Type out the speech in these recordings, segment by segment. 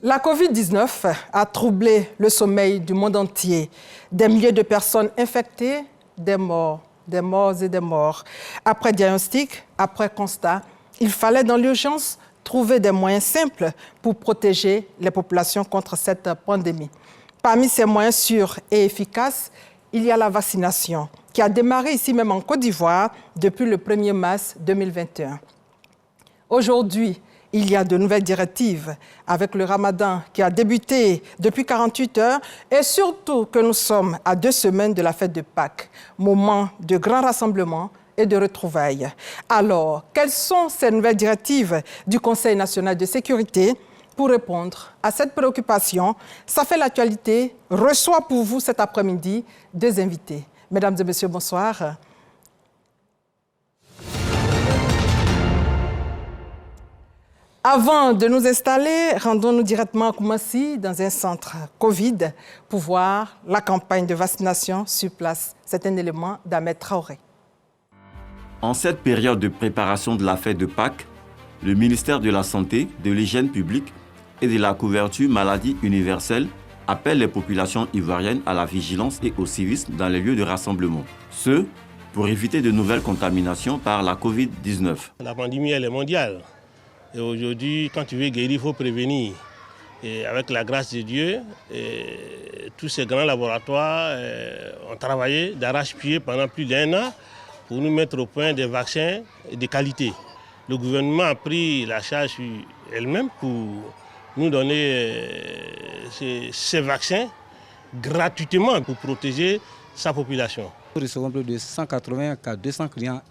La Covid-19 a troublé le sommeil du monde entier. Des milliers de personnes infectées, des morts et des morts. Après diagnostic, après constat, il fallait dans l'urgence trouver des moyens simples pour protéger les populations contre cette pandémie. Parmi ces moyens sûrs et efficaces, il y a la vaccination, qui a démarré ici même en Côte d'Ivoire depuis le 1er mars 2021. Aujourd'hui, il y a de nouvelles directives avec le Ramadan qui a débuté depuis 48 heures et surtout que nous sommes à 2 semaines de la fête de Pâques, moment de grand rassemblement et de retrouvailles. Alors, quelles sont ces nouvelles directives du Conseil national de sécurité? Pour répondre à cette préoccupation, Ça fait l'actualité reçoit pour vous cet après-midi 2 invités. Mesdames et messieurs, bonsoir. Avant de nous installer, rendons-nous directement à Koumassi, dans un centre Covid, pour voir la campagne de vaccination sur place. C'est un élément d'Ahmed Traoré. En cette période de préparation de la fête de Pâques, le ministère de la Santé, de l'Hygiène publique et de la couverture maladie universelle appelle les populations ivoiriennes à la vigilance et au civisme dans les lieux de rassemblement. Ce, pour éviter de nouvelles contaminations par la Covid-19. La pandémie, elle est mondiale. Et aujourd'hui, quand tu veux guérir, il faut prévenir. Et avec la grâce de Dieu, tous ces grands laboratoires ont travaillé d'arrache-pied pendant plus d'1 an pour nous mettre au point des vaccins de qualité. Le gouvernement a pris la charge sur elle-même pour nous donner ces vaccins gratuitement pour protéger sa population. Nous recevons plus de 180 à 200 clients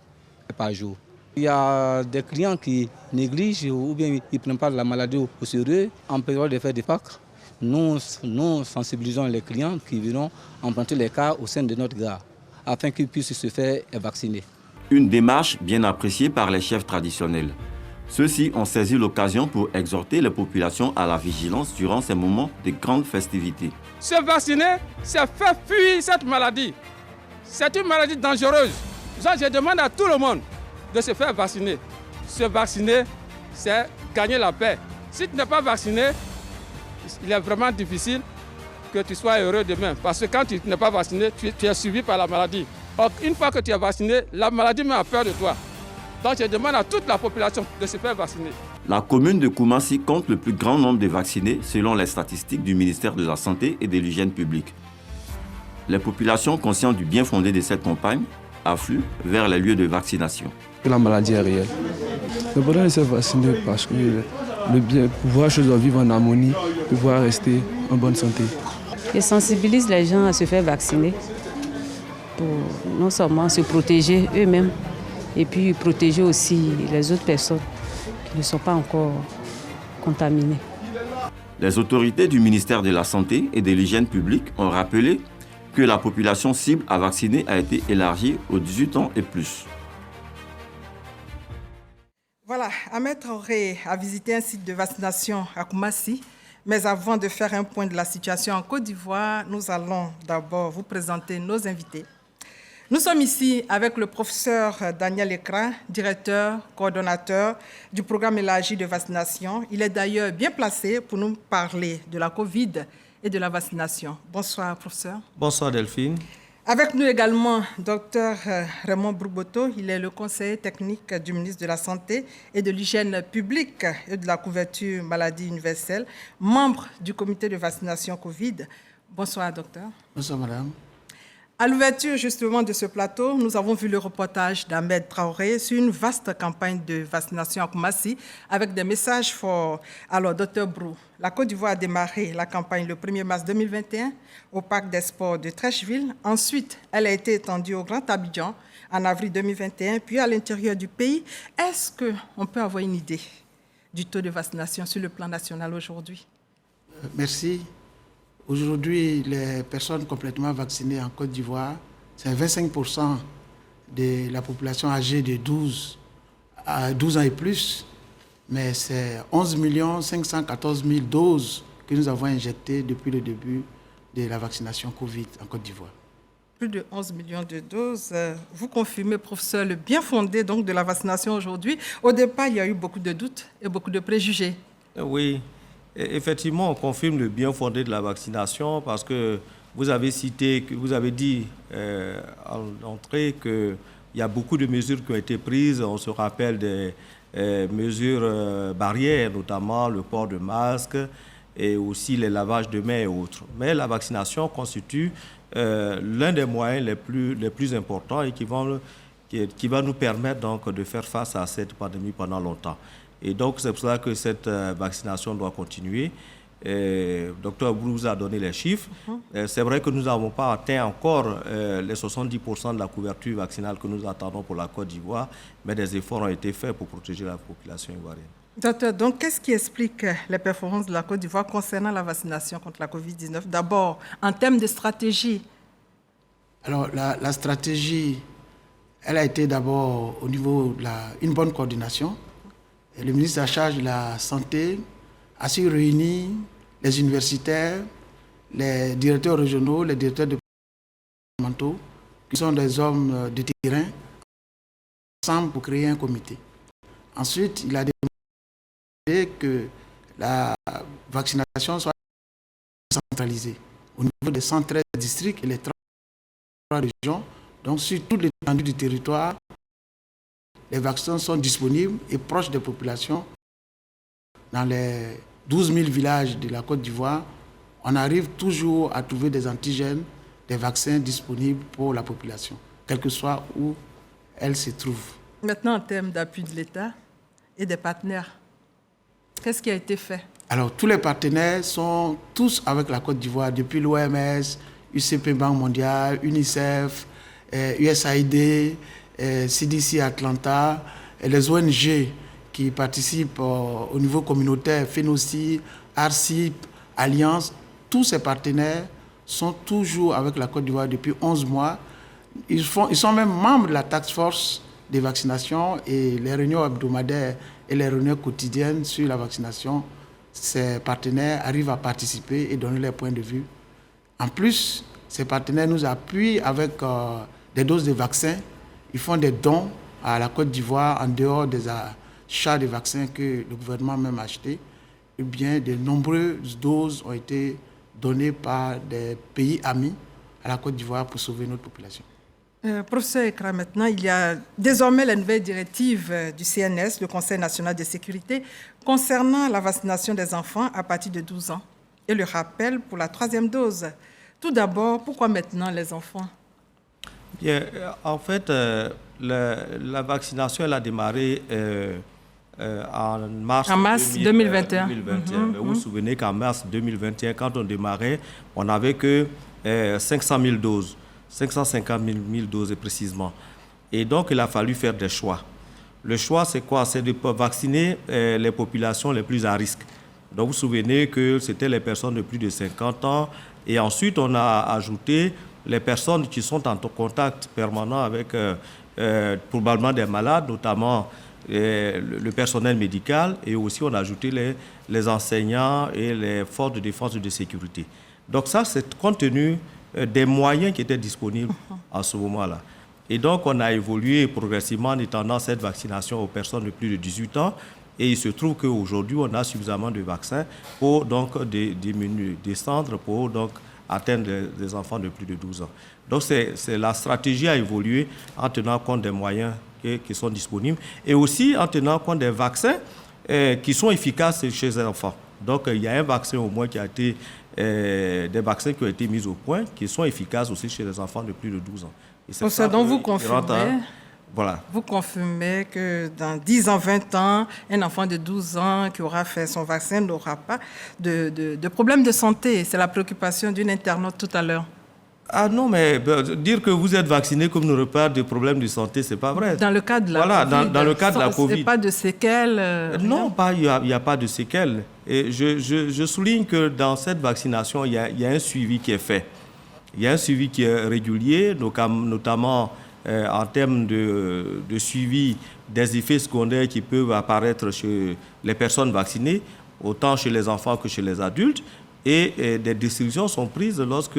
par jour. Il y a des clients qui négligent ou bien ils ne prennent pas la maladie au sérieux. En période de fête de Pâques, nous sensibilisons les clients qui viennent emprunter les cas au sein de notre gare afin qu'ils puissent se faire vacciner. Une démarche bien appréciée par les chefs traditionnels. Ceux-ci ont saisi l'occasion pour exhorter les populations à la vigilance durant ces moments de grandes festivités. Se vacciner, c'est faire fuir cette maladie. C'est une maladie dangereuse. Je demande à tout le monde de se faire vacciner. Se vacciner, c'est gagner la paix. Si tu n'es pas vacciné, il est vraiment difficile que tu sois heureux demain. Parce que quand tu n'es pas vacciné, tu es suivi par la maladie. Or, une fois que tu es vacciné, la maladie met peur de toi. Donc je demande à toute la population de se faire vacciner. La commune de Koumassi compte le plus grand nombre de vaccinés selon les statistiques du ministère de la Santé et de l'Hygiène publique. Les populations conscientes du bien fondé de cette campagne affluent vers les lieux de vaccination. La maladie est réelle. Le bonheur de se vacciner parce que le bien, pouvoir vivre en harmonie, pouvoir rester en bonne santé. Je sensibilise les gens à se faire vacciner pour non seulement se protéger eux-mêmes, et puis protéger aussi les autres personnes qui ne sont pas encore contaminées. Les autorités du ministère de la Santé et de l'Hygiène publique ont rappelé que la population cible à vacciner a été élargie aux 18 ans et plus. Voilà, Ahmed Traoré a visité un site de vaccination à Koumassi. Mais avant de faire un point de la situation en Côte d'Ivoire, nous allons d'abord vous présenter nos invités. Nous sommes ici avec le professeur Daniel Ekra, directeur, coordonnateur du programme élargi de vaccination. Il est d'ailleurs bien placé pour nous parler de la Covid et de la vaccination. Bonsoir, professeur. Bonsoir, Delphine. Avec nous également, Dr Raymond Bourboteau. Il est le conseiller technique du ministre de la Santé et de l'Hygiène publique et de la couverture maladie universelle, membre du comité de vaccination Covid. Bonsoir, docteur. Bonsoir, madame. À l'ouverture justement de ce plateau, nous avons vu le reportage d'Ahmed Traoré sur une vaste campagne de vaccination à Koumassi avec des messages forts. Alors, docteur Brou, la Côte d'Ivoire a démarré la campagne le 1er mars 2021 au Parc des Sports de Trècheville. Ensuite, elle a été étendue au Grand Abidjan en avril 2021, puis à l'intérieur du pays. Est-ce qu'on peut avoir une idée du taux de vaccination sur le plan national aujourd'hui? Merci. Aujourd'hui, les personnes complètement vaccinées en Côte d'Ivoire, c'est 25% de la population âgée de 12 ans et plus, mais c'est 11 514 000 doses que nous avons injectées depuis le début de la vaccination Covid en Côte d'Ivoire. Plus de 11 millions de doses. Vous confirmez, professeur, le bien fondé donc, de la vaccination aujourd'hui. Au départ, il y a eu beaucoup de doutes et beaucoup de préjugés. Oui, Effectivement, on confirme le bien fondé de la vaccination parce que vous avez dit en entrée qu'il y a beaucoup de mesures qui ont été prises. On se rappelle des mesures barrières, notamment le port de masques et aussi les lavages de mains et autres. Mais la vaccination constitue l'un des moyens les plus importants et qui va nous permettre donc de faire face à cette pandémie pendant longtemps. Et donc, c'est pour ça que cette vaccination doit continuer. Dr Brou vous a donné les chiffres. C'est vrai que nous n'avons pas atteint encore les 70% de la couverture vaccinale que nous attendons pour la Côte d'Ivoire, mais des efforts ont été faits pour protéger la population ivoirienne. Docteur, donc qu'est-ce qui explique les performances de la Côte d'Ivoire concernant la vaccination contre la COVID-19? D'abord, en termes de stratégie. Alors, la stratégie, elle a été d'abord au niveau de une bonne coordination. Et le ministre en charge de la Santé a su réunir les universitaires, les directeurs régionaux, les directeurs départementaux, qui sont des hommes de terrain, ensemble pour créer un comité. Ensuite, il a demandé que la vaccination soit centralisée au niveau des 113 districts et les 3 régions. Donc, sur toute l'étendue du territoire, les vaccins sont disponibles et proches des populations. Dans les 12 000 villages de la Côte d'Ivoire, on arrive toujours à trouver des antigènes, des vaccins disponibles pour la population, quelle que soit où elle se trouve. Maintenant, en termes d'appui de l'État et des partenaires, qu'est-ce qui a été fait? Alors, tous les partenaires sont tous avec la Côte d'Ivoire, depuis l'OMS, UCP Banque mondiale, UNICEF, USAID, CDC Atlanta, et les ONG qui participent au niveau communautaire, FENOCI, ARCIP, Alliance, tous ces partenaires sont toujours avec la Côte d'Ivoire depuis 11 mois. Ils sont même membres de la task force des vaccinations et les réunions hebdomadaires et les réunions quotidiennes sur la vaccination. Ces partenaires arrivent à participer et donner leurs points de vue. En plus, ces partenaires nous appuient avec des doses de vaccins. Ils font des dons à la Côte d'Ivoire en dehors des achats de vaccins que le gouvernement même a achetés. Eh bien, de nombreuses doses ont été données par des pays amis à la Côte d'Ivoire pour sauver notre population. Professeur Ekra, maintenant, il y a désormais la nouvelle directive du CNS, le Conseil national de sécurité, concernant la vaccination des enfants à partir de 12 ans et le rappel pour la 3e dose. Tout d'abord, pourquoi maintenant les enfants? Bien, en fait, la vaccination elle a démarré en mars 2021. Mais vous vous souvenez qu'en mars 2021, quand on démarrait, on n'avait que 500 000 doses, 550 000 doses précisément. Et donc, il a fallu faire des choix. Le choix, c'est quoi? C'est de vacciner les populations les plus à risque. Donc, vous vous souvenez que c'était les personnes de plus de 50 ans. Et ensuite, on a ajouté les personnes qui sont en contact permanent avec probablement des malades, notamment le personnel médical, et aussi on a ajouté les enseignants et les forces de défense et de sécurité. Donc ça, c'est compte tenu des moyens qui étaient disponibles à ce moment-là. Et donc, on a évolué progressivement en étendant cette vaccination aux personnes de plus de 18 ans. Et il se trouve qu'aujourd'hui, on a suffisamment de vaccins pour donc descendre, pour donc atteindre des enfants de plus de 12 ans. Donc, la stratégie a évolué en tenant compte des moyens qui sont disponibles et aussi en tenant compte des vaccins qui sont efficaces chez les enfants. Donc, il y a un vaccin au moins qui a été, des vaccins qui ont été mis au point, qui sont efficaces aussi chez les enfants de plus de 12 ans. Et c'est ça donc, vous confirmez, voilà. Vous confirmez que dans 10 ans, 20 ans, un enfant de 12 ans qui aura fait son vaccin n'aura pas de problème de santé. C'est la préoccupation d'une internaute tout à l'heure. Ah non, mais dire que vous êtes vacciné comme n'aurez pas de problème de santé, c'est pas vrai. Dans le cas de la COVID. Dans le cas de la COVID. Il n'y a pas de séquelles Non, il n'y a pas de séquelles. Et je souligne que dans cette vaccination, il y a un suivi qui est fait. Il y a un suivi qui est régulier, notamment en termes de suivi des effets secondaires qui peuvent apparaître chez les personnes vaccinées, autant chez les enfants que chez les adultes. Et des décisions sont prises lorsque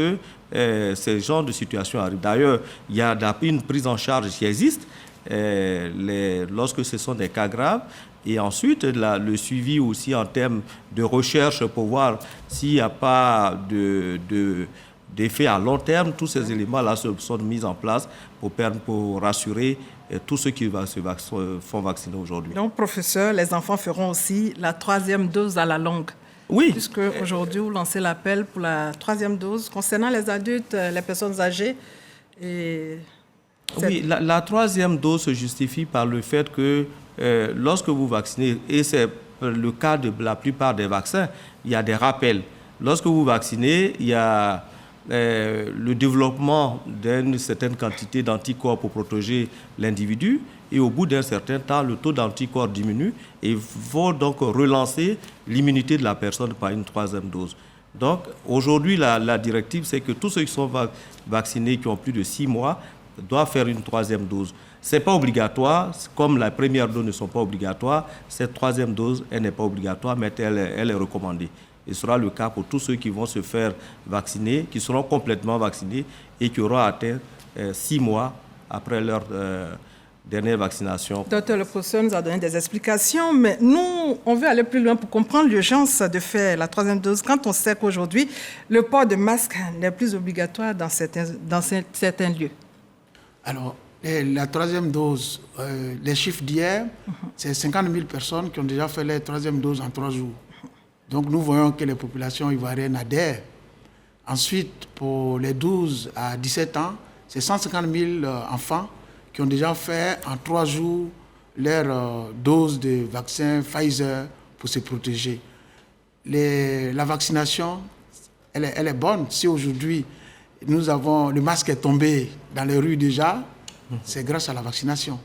ces genres de situations arrivent. D'ailleurs, il y a une prise en charge qui existe lorsque ce sont des cas graves. Et ensuite, le suivi aussi en termes de recherche pour voir s'il n'y a pas d'effet à long terme. Tous ces éléments-là sont mis en place pour rassurer tous ceux qui se font vacciner aujourd'hui. Donc, professeur, les enfants feront aussi la 3e dose à la longue. Oui. Puisque aujourd'hui, vous lancez l'appel pour la 3e dose. Concernant les adultes, les personnes âgées, oui, la 3e dose se justifie par le fait que lorsque vous vaccinez, et c'est le cas de la plupart des vaccins, il y a des rappels. Lorsque vous vaccinez, il y a le développement d'une certaine quantité d'anticorps pour protéger l'individu, et au bout d'un certain temps, le taux d'anticorps diminue et il faut donc relancer l'immunité de la personne par une 3e dose. Donc aujourd'hui, la directive, c'est que tous ceux qui sont vaccinés, qui ont plus de 6 mois, doivent faire une 3e dose. Ce n'est pas obligatoire, comme la première dose ne sont pas obligatoires, cette 3e dose, elle n'est pas obligatoire, mais elle est recommandée. Et ce sera le cas pour tous ceux qui vont se faire vacciner, qui seront complètement vaccinés et qui auront atteint 6 mois après leur dernière vaccination. Docteur, le professeur nous a donné des explications, mais nous, on veut aller plus loin pour comprendre l'urgence de faire la 3e dose quand on sait qu'aujourd'hui, le port de masque n'est plus obligatoire dans certains lieux. Alors, la 3e dose, les chiffres d'hier, c'est 50 000 personnes qui ont déjà fait la 3e dose en 3 jours. Donc, nous voyons que les populations ivoiriennes adhèrent. Ensuite, pour les 12 à 17 ans, c'est 150 000 enfants qui ont déjà fait en 3 jours leur dose de vaccin Pfizer pour se protéger. La vaccination, elle est bonne. Si aujourd'hui, le masque est tombé dans les rues déjà, c'est grâce à la vaccination.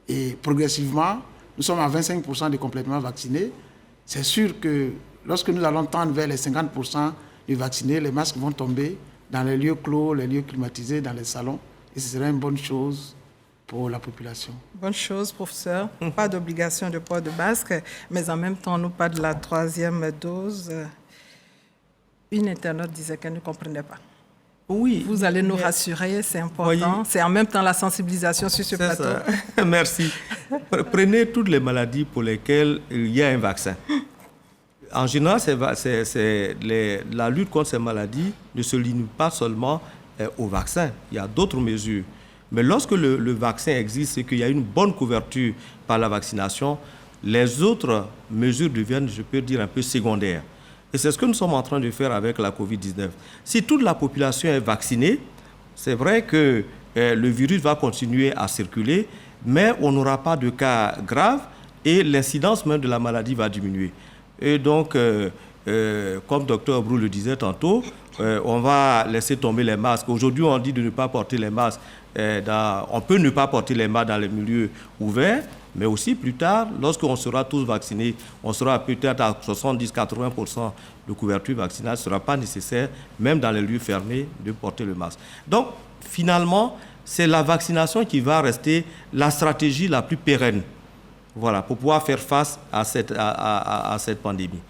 Et progressivement, nous sommes à 25% de complètement vaccinés. C'est sûr que lorsque nous allons tendre vers les 50% de vaccinés, les masques vont tomber dans les lieux clos, les lieux climatisés, dans les salons. Et ce serait une bonne chose pour la population. Bonne chose, professeur. Pas d'obligation de port de masque, mais en même temps, nous parle de la 3e dose. Une internaute disait qu'elle ne comprenait pas. Oui. Vous allez nous rassurer, c'est important. Oui. C'est en même temps la sensibilisation sur ce plateau. Ça. Merci. Prenez toutes les maladies pour lesquelles il y a un vaccin. En général, la lutte contre ces maladies ne se limite pas seulement au vaccin. Il y a d'autres mesures. Mais lorsque le vaccin existe et qu'il y a une bonne couverture par la vaccination, les autres mesures deviennent, je peux dire, un peu secondaires. Et c'est ce que nous sommes en train de faire avec la COVID-19. Si toute la population est vaccinée, c'est vrai que le virus va continuer à circuler, mais on n'aura pas de cas graves et l'incidence même de la maladie va diminuer. Et donc, comme Dr Brou le disait tantôt, on va laisser tomber les masques. Aujourd'hui, on dit de ne pas porter les masques. On peut ne pas porter les masques dans les milieux ouverts, mais aussi plus tard, lorsqu'on sera tous vaccinés, on sera peut-être à 70-80% de couverture vaccinale, ce ne sera pas nécessaire, même dans les lieux fermés, de porter le masque. Donc, finalement, c'est la vaccination qui va rester la stratégie la plus pérenne, voilà, pour pouvoir faire face à cette pandémie.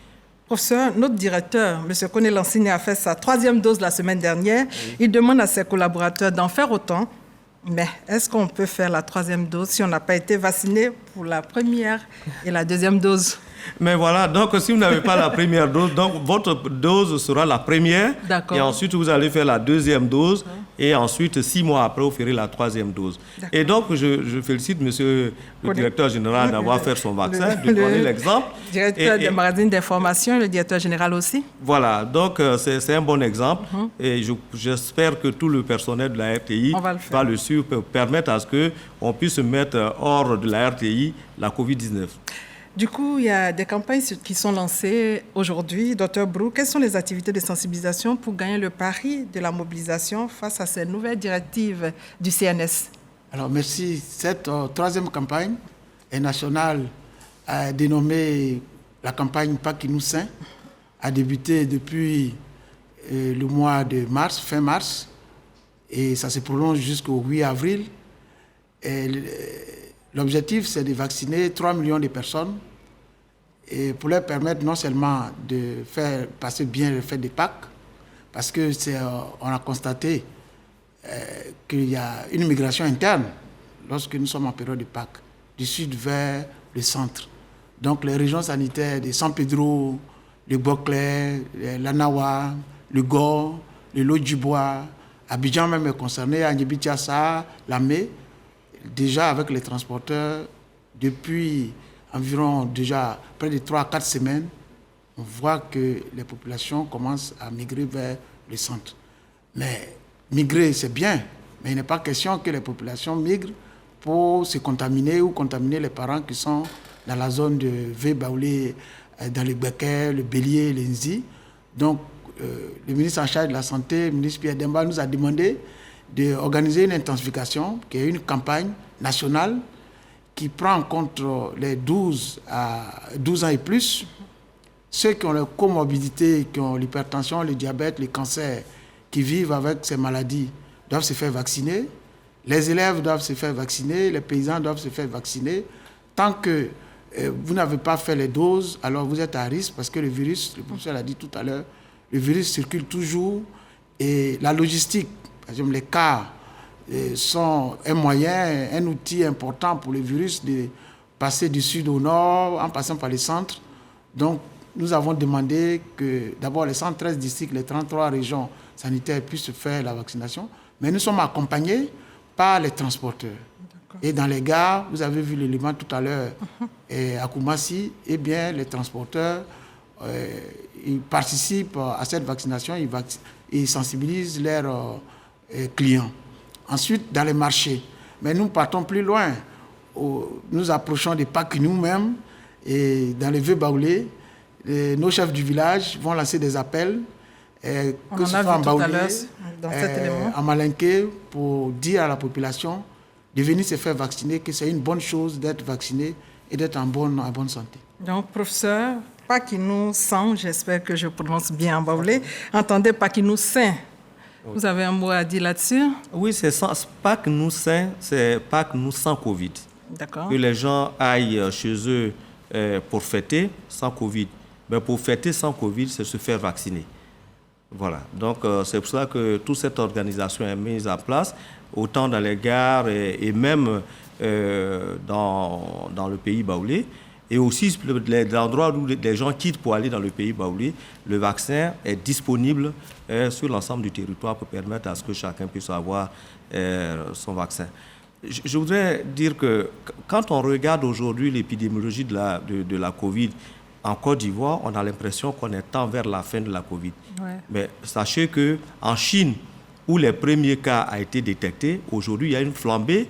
Professeur, notre directeur, M. Koné Lansine, a fait sa 3e dose la semaine dernière. Oui. Il demande à ses collaborateurs d'en faire autant. Mais est-ce qu'on peut faire la 3e dose si on n'a pas été vacciné pour la 1re et la 2e dose? Mais voilà, donc si vous n'avez pas la 1re dose, donc votre dose sera la 1re. Et ensuite, vous allez faire la 2e dose. Et ensuite, 6 mois après, vous ferez la 3e dose. Et donc, je félicite monsieur le directeur général d'avoir fait son vaccin, de donner l'exemple. Le directeur des magazines d'information, le directeur général aussi. Voilà, donc c'est un bon exemple. Et j'espère que tout le personnel de la RTI va le suivre pour permettre à ce qu'on puisse mettre hors de la RTI la COVID-19. Du coup, il y a des campagnes qui sont lancées aujourd'hui. Dr Brou, quelles sont les activités de sensibilisation pour gagner le pari de la mobilisation face à ces nouvelles directives du CNS? Alors, merci. Cette 3e campagne est nationale, dénommée la campagne Pâques-nous Saint, a débuté depuis le mois de mars, fin mars, et ça se prolonge jusqu'au 8 avril. L'objectif, c'est de vacciner 3 millions de personnes et pour leur permettre non seulement de faire passer bien le fête des Pâques, parce que on a constaté qu'il y a une migration interne lorsque nous sommes en période de Pâques, du sud vers le centre. Donc les régions sanitaires de San Pedro, le Boclé, l'Anawa, le Gor, le Lot-du-Bois, Abidjan même est concerné, Anjebi-Tiassa, Lamé, déjà avec les transporteurs, depuis environ déjà près de 3 à 4 semaines, on voit que les populations commencent à migrer vers le centre. Mais migrer, c'est bien, mais il n'est pas question que les populations migrent pour se contaminer ou contaminer les parents qui sont dans la zone de V-Baoulé, dans le Béquet, le Bélier, les Nzi. Donc, le ministre en charge de la Santé, le ministre Pierre Demba, nous a demandé d'organiser une intensification, qui est une campagne nationale qui prend en compte les 12 ans et plus, ceux qui ont les comorbidités, qui ont l'hypertension, le diabète, le cancer, qui vivent avec ces maladies, doivent se faire vacciner. Les élèves doivent se faire vacciner, les paysans doivent se faire vacciner. Tant que vous n'avez pas fait les doses, alors vous êtes à risque parce que le virus, le professeur l'a dit tout à l'heure, le virus circule toujours et la logistique, par exemple les cas, sont un moyen, un outil important pour le virus de passer du sud au nord en passant par les centres. Donc, nous avons demandé que d'abord les 113 districts, les 33 régions sanitaires puissent faire la vaccination, mais nous sommes accompagnés par les transporteurs. Et dans les gares, vous avez vu l'élément tout à l'heure, à Koumassi, eh bien, les transporteurs, ils participent à cette vaccination, ils sensibilisent leurs clients. Ensuite, dans les marchés. Mais nous partons plus loin. Nous approchons des Pâques nous-mêmes, et dans les Vieux-Baoulés, nos chefs du village vont lancer des appels, que ce soit en Baoulé, en Malinké, pour dire à la population de venir se faire vacciner, que c'est une bonne chose d'être vacciné et d'être en bonne santé. Donc, professeur, Pakinou Saint, j'espère que je prononce bien en baoulé. Entendez Pakinou Saint. Vous avez un mot à dire là-dessus? Oui, c'est Pakinou Saint, c'est Pakinou sans Covid. D'accord. Que les gens aillent chez eux pour fêter sans Covid. Mais pour fêter sans Covid, c'est se faire vacciner. Voilà. Donc, c'est pour ça que toute cette organisation est mise en place, autant dans les gares et même dans le pays baoulé. Et aussi, l'endroit où les gens quittent pour aller dans le pays baoulé, le vaccin est disponible sur l'ensemble du territoire pour permettre à ce que chacun puisse avoir son vaccin. Je voudrais dire que quand on regarde aujourd'hui l'épidémiologie de la Covid, en Côte d'Ivoire, on a l'impression qu'on est tant vers la fin de la Covid. Ouais. Mais sachez qu'en Chine, où les premiers cas ont été détectés, aujourd'hui, il y a une flambée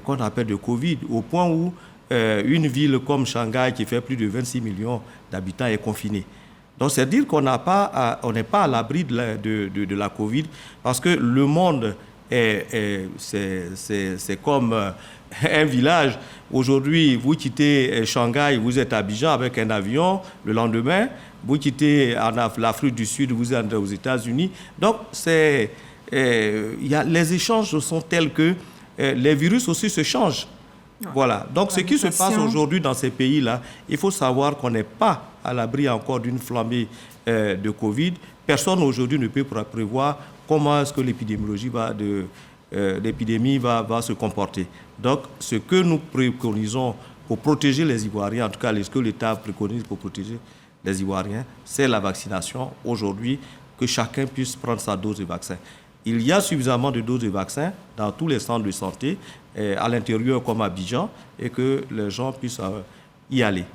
qu'on appelle de Covid, au point où une ville comme Shanghai, qui fait plus de 26 millions d'habitants, est confinée. Donc, c'est dire qu'on n'est pas à l'abri de la Covid, parce que le monde, c'est comme un village. Aujourd'hui, vous quittez Shanghai, vous êtes à Abidjan avec un avion. Le lendemain, vous quittez l'Afrique du Sud, vous êtes aux États-Unis. Donc, les échanges sont tels que les virus aussi se changent. Voilà. Donc, ce qui se passe aujourd'hui dans ces pays-là, il faut savoir qu'on n'est pas à l'abri encore d'une flambée de Covid. Personne aujourd'hui ne peut prévoir comment est-ce que l'épidémie va se comporter. Donc, ce que nous préconisons pour protéger les Ivoiriens, en tout cas ce que l'État préconise pour protéger les Ivoiriens, c'est la vaccination. Aujourd'hui, que chacun puisse prendre sa dose de vaccin. Il y a suffisamment de doses de vaccins dans tous les centres de santé, à l'intérieur comme à Abidjan, et que les gens puissent y aller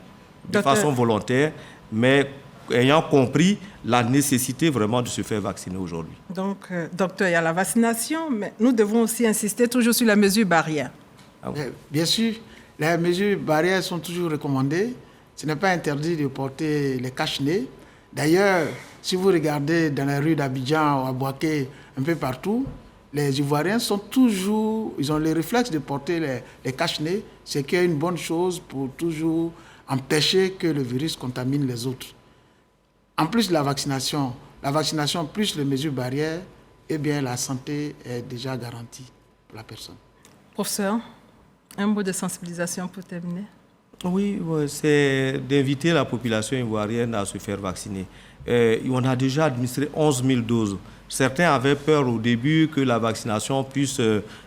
de façon volontaire, mais ayant compris la nécessité vraiment de se faire vacciner aujourd'hui. Donc, docteur, il y a la vaccination, mais nous devons aussi insister toujours sur la mesure barrière. Ah oui. Bien sûr, les mesures barrières sont toujours recommandées. Ce n'est pas interdit de porter les cache-nez. D'ailleurs, si vous regardez dans les rues d'Abidjan ou à Bouaké, un peu partout, les Ivoiriens sont toujours, ils ont le réflexe de porter les cache-nez, ce qui est une bonne chose pour toujours empêcher que le virus contamine les autres. En plus de la vaccination plus les mesures barrières, eh bien la santé est déjà garantie pour la personne. Professeur, un mot de sensibilisation pour terminer. Oui, c'est d'inviter la population ivoirienne à se faire vacciner. On a déjà administré 11 000 doses. Certains avaient peur au début que la vaccination puisse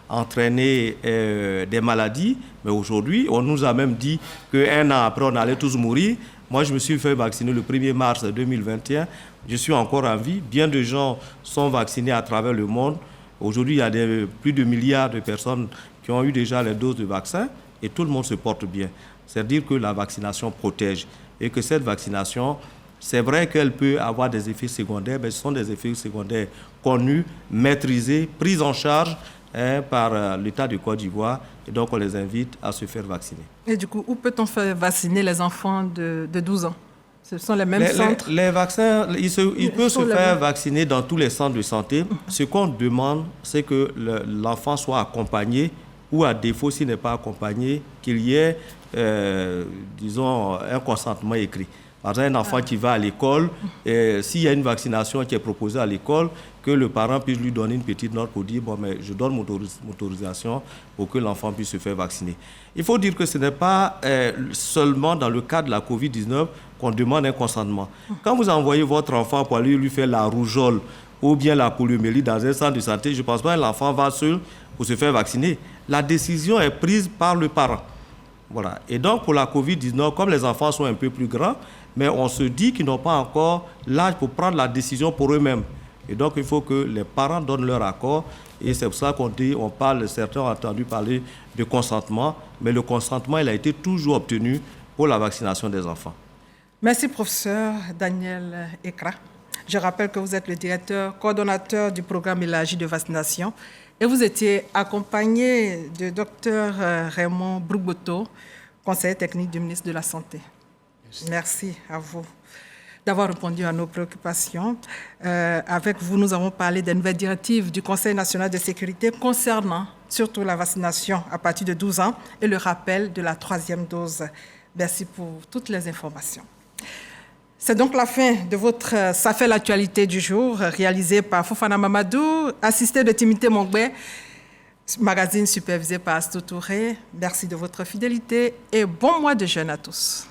entraîner des maladies, mais aujourd'hui, on nous a même dit qu'un an après, on allait tous mourir. Moi, je me suis fait vacciner le 1er mars 2021. Je suis encore en vie. Bien de gens sont vaccinés à travers le monde. Aujourd'hui, il y a plus de milliards de personnes qui ont eu déjà les doses de vaccin et tout le monde se porte bien. C'est-à-dire que la vaccination protège et que cette vaccination, c'est vrai qu'elle peut avoir des effets secondaires, mais ce sont des effets secondaires connus, maîtrisés, pris en charge par l'État de Côte d'Ivoire. Et donc, on les invite à se faire vacciner. Et du coup, où peut-on faire vacciner les enfants de 12 ans? Ce sont les mêmes centres? Les vaccins, ils peuvent se faire vacciner dans tous les centres de santé. Ce qu'on demande, c'est que l'enfant soit accompagné ou à défaut, s'il n'est pas accompagné, qu'il y ait, disons, un consentement écrit. Par exemple, un enfant qui va à l'école, s'il y a une vaccination qui est proposée à l'école, que le parent puisse lui donner une petite note pour dire « bon, mais je donne mon autorisation pour que l'enfant puisse se faire vacciner ». Il faut dire que ce n'est pas seulement dans le cadre de la COVID-19 qu'on demande un consentement. Quand vous envoyez votre enfant pour aller lui faire la rougeole ou bien la poliomyélite dans un centre de santé, je ne pense pas que l'enfant va seul pour se faire vacciner. La décision est prise par le parent. Voilà. Et donc, pour la COVID-19, comme les enfants sont un peu plus grands, mais on se dit qu'ils n'ont pas encore l'âge pour prendre la décision pour eux-mêmes. Et donc, il faut que les parents donnent leur accord. Et c'est pour ça qu'on dit, on parle, certains ont entendu parler de consentement, mais le consentement, il a été toujours obtenu pour la vaccination des enfants. Merci, professeur Daniel Ekra. Je rappelle que vous êtes le directeur coordonnateur du programme élargi de vaccination et vous étiez accompagné de Dr Raymond Brougboto, conseiller technique du ministre de la Santé. Merci à vous d'avoir répondu à nos préoccupations. Avec vous, nous avons parlé des nouvelles directives du Conseil national de sécurité concernant surtout la vaccination à partir de 12 ans et le rappel de la 3e dose. Merci pour toutes les informations. C'est donc la fin de votre Ça fait l'actualité du jour, réalisé par Fofana Mamadou, assisté de Timité Mongbe, magazine supervisé par Astou Touré. Merci de votre fidélité et bon mois de jeûne à tous.